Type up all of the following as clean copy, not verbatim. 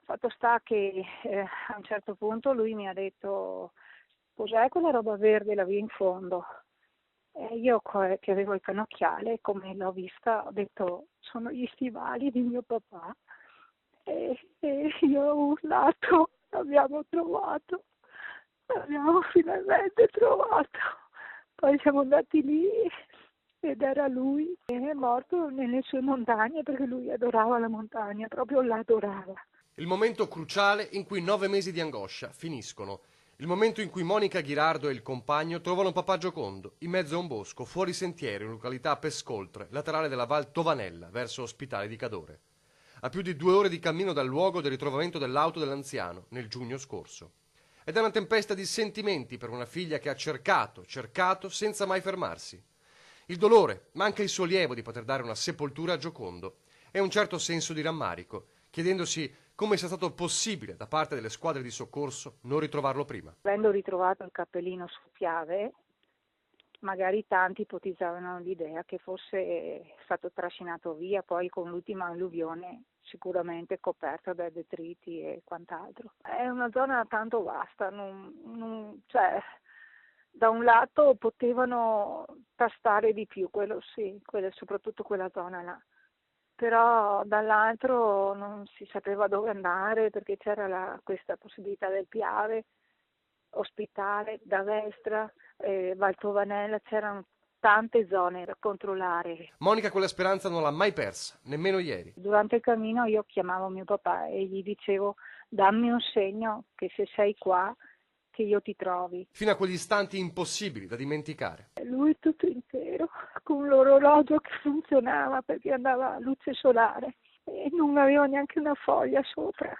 Fatto sta che a un certo punto lui mi ha detto: cos'è quella roba verde là in fondo? E io che avevo il cannocchiale, come l'ho vista, ho detto: sono gli stivali di mio papà. E io ho urlato: l'abbiamo finalmente trovato. Poi siamo andati lì ed era lui, è morto nelle sue montagne perché lui adorava la montagna, proprio l'adorava. Il momento cruciale in cui 9 mesi di angoscia finiscono. Il momento in cui Monica Ghirardo e il compagno trovano papà Giocondo, in mezzo a un bosco, fuori sentiero, in località Pescoltre, laterale della Val Tovanella, verso Ospitale di Cadore. A più di 2 ore di cammino dal luogo del ritrovamento dell'auto dell'anziano, nel giugno scorso. Ed è una tempesta di sentimenti per una figlia che ha cercato, senza mai fermarsi. Il dolore, ma anche il sollievo di poter dare una sepoltura a Giocondo e un certo senso di rammarico, chiedendosi come sia stato possibile da parte delle squadre di soccorso non ritrovarlo prima. Avendo ritrovato il cappellino su Piave, magari tanti ipotizzavano l'idea che fosse stato trascinato via poi con l'ultima alluvione, sicuramente coperto da detriti e quant'altro. È una zona tanto vasta, cioè, da un lato potevano tastare di più, quello sì, soprattutto quella zona là, però dall'altro non si sapeva dove andare perché c'era questa possibilità del Piave, Ospitale, D'Avestra, Valtovanella, c'erano tante zone da controllare. Monica quella speranza non l'ha mai persa, nemmeno ieri. Durante il cammino io chiamavo mio papà e gli dicevo: dammi un segno che se sei qua che io ti trovi. Fino a quegli istanti impossibili da dimenticare. Lui tutto intero, con l'orologio che funzionava perché andava a luce solare e non aveva neanche una foglia sopra.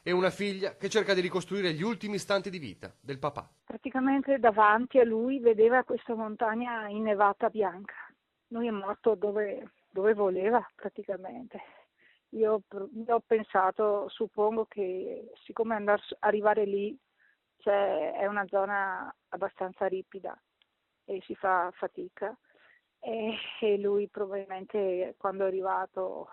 E una figlia che cerca di ricostruire gli ultimi istanti di vita del papà. Praticamente davanti a lui vedeva questa montagna innevata bianca. Lui è morto dove voleva praticamente. Io ho pensato, suppongo che siccome arrivare lì è una zona abbastanza ripida e si fa fatica e lui probabilmente quando è arrivato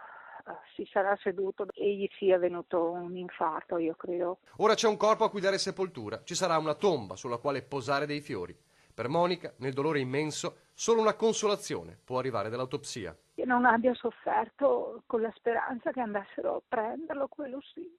si sarà seduto e gli sia venuto un infarto, io credo. Ora c'è un corpo a cui dare sepoltura, ci sarà una tomba sulla quale posare dei fiori. Per Monica, nel dolore immenso, solo una consolazione può arrivare dall'autopsia. Che non abbia sofferto con la speranza che andassero a prenderlo, quello sì.